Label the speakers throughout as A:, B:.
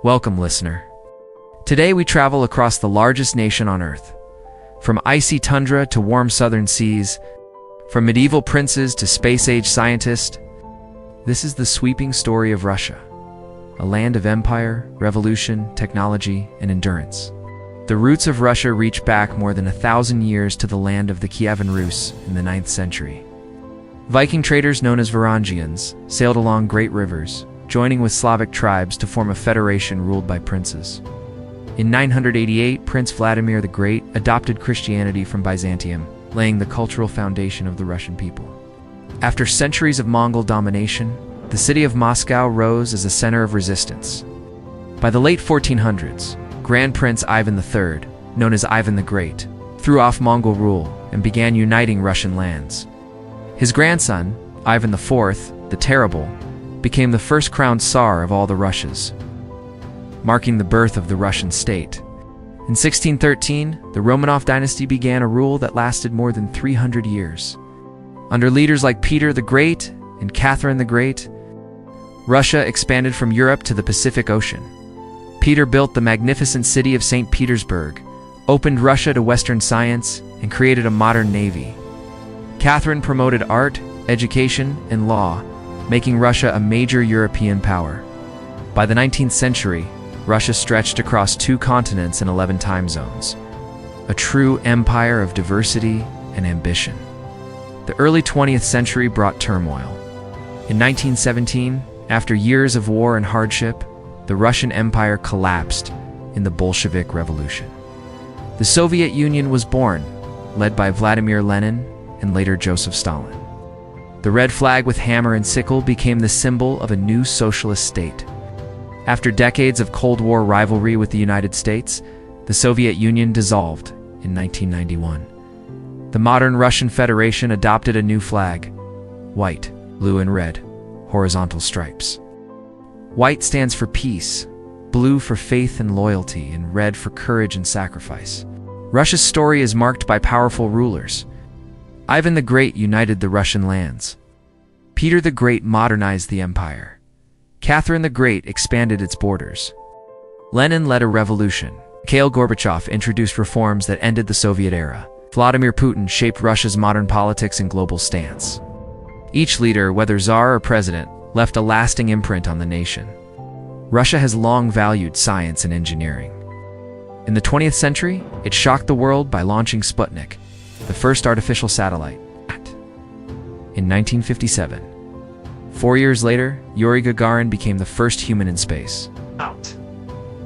A: Welcome, listener. Today we travel across the largest nation on Earth. From icy tundra to warm southern seas, from medieval princes to space-age scientists, this is the sweeping story of Russia, a land of empire, revolution, technology, and endurance. The roots of Russia reach back more than 1,000 years to the land of the Kievan Rus in the 9th century. Viking traders known as Varangians sailed along great rivers, joining with Slavic tribes to form a federation ruled by princes. In 988, Prince Vladimir the Great adopted Christianity from Byzantium, laying the cultural foundation of the Russian people. After centuries of Mongol domination, the city of Moscow rose as a center of resistance. By the late 1400s, Grand Prince Ivan III, known as Ivan the Great, threw off Mongol rule and began uniting Russian lands. His grandson, Ivan IV, the Terrible, became the first crowned Tsar of all the Russias, marking the birth of the Russian state. In 1613, the Romanov dynasty began a rule that lasted more than 300 years. Under leaders like Peter the Great and Catherine the Great, Russia expanded from Europe to the Pacific Ocean. Peter built the magnificent city of St. Petersburg, opened Russia to Western science, and created a modern navy. Catherine promoted art, education, and law, making Russia a major European power. By the 19th century, Russia stretched across 2 continents and 11 time zones, a true empire of diversity and ambition. The early 20th century brought turmoil. In 1917, after years of war and hardship, the Russian Empire collapsed in the Bolshevik Revolution. The Soviet Union was born, led by Vladimir Lenin and later Joseph Stalin. The red flag with hammer and sickle became the symbol of a new socialist state. After decades of Cold War rivalry with the United States, the Soviet Union dissolved in 1991. The modern Russian Federation adopted a new flag: white, blue, and red, horizontal stripes. White stands for peace, blue for faith and loyalty, and red for courage and sacrifice. Russia's story is marked by powerful rulers. Ivan the Great united the Russian lands. Peter the Great modernized the empire. Catherine the Great expanded its borders. Lenin led a revolution. Mikhail Gorbachev introduced reforms that ended the Soviet era. Vladimir Putin shaped Russia's modern politics and global stance. Each leader, whether czar or president, left a lasting imprint on the nation. Russia has long valued science and engineering. In the 20th century, it shocked the world by launching Sputnik, the first artificial satellite, in 1957. 4 years later, Yuri Gagarin became the first human in space.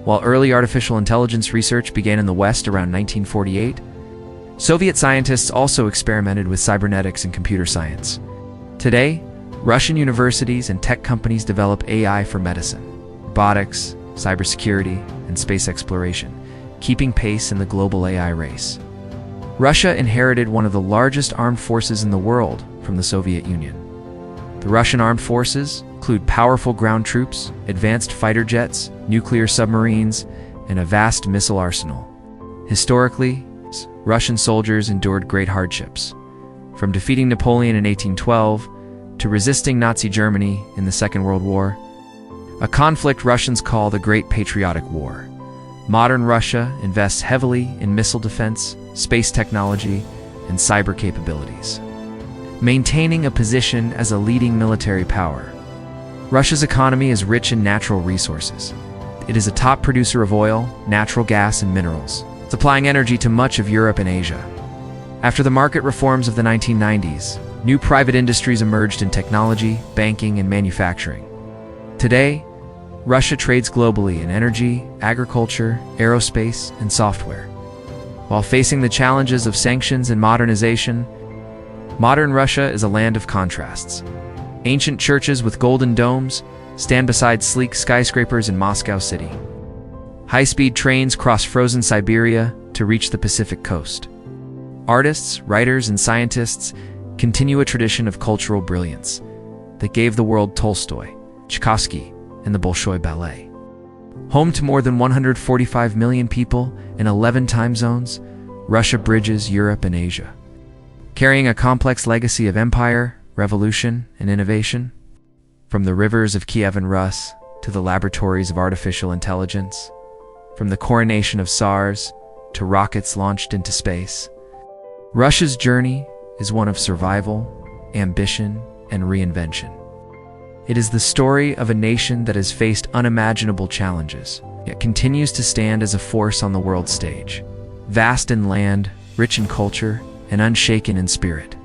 A: While early artificial intelligence research began in the West around 1948, Soviet scientists also experimented with cybernetics and computer science. Today, Russian universities and tech companies develop AI for medicine, robotics, cybersecurity, and space exploration, keeping pace in the global AI race. Russia inherited one of the largest armed forces in the world from the Soviet Union. The Russian armed forces include powerful ground troops, advanced fighter jets, nuclear submarines, and a vast missile arsenal. Historically, Russian soldiers endured great hardships, from defeating Napoleon in 1812 to resisting Nazi Germany in the Second World War, a conflict Russians call the Great Patriotic War. Modern Russia invests heavily in missile defense, space technology, and cyber capabilities, maintaining a position as a leading military power. Russia's economy is rich in natural resources. It is a top producer of oil, natural gas, and minerals, supplying energy to much of Europe and Asia. After the market reforms of the 1990s, new private industries emerged in technology, banking, and manufacturing. Today, Russia trades globally in energy, agriculture, aerospace, and software. While facing the challenges of sanctions and modernization, modern Russia is a land of contrasts. Ancient churches with golden domes stand beside sleek skyscrapers in Moscow City. High-speed trains cross frozen Siberia to reach the Pacific coast. Artists, writers, and scientists continue a tradition of cultural brilliance that gave the world Tolstoy, Tchaikovsky, and the Bolshoi Ballet. Home to more than 145 million people in 11 time zones, Russia bridges Europe and Asia, carrying a complex legacy of empire, revolution, and innovation. From the rivers of Kievan Rus to the laboratories of artificial intelligence, from the coronation of Tsars to rockets launched into space. Russia's journey is one of survival, ambition, and reinvention. It is the story of a nation that has faced unimaginable challenges, yet continues to stand as a force on the world stage, vast in land, rich in culture, and unshaken in spirit.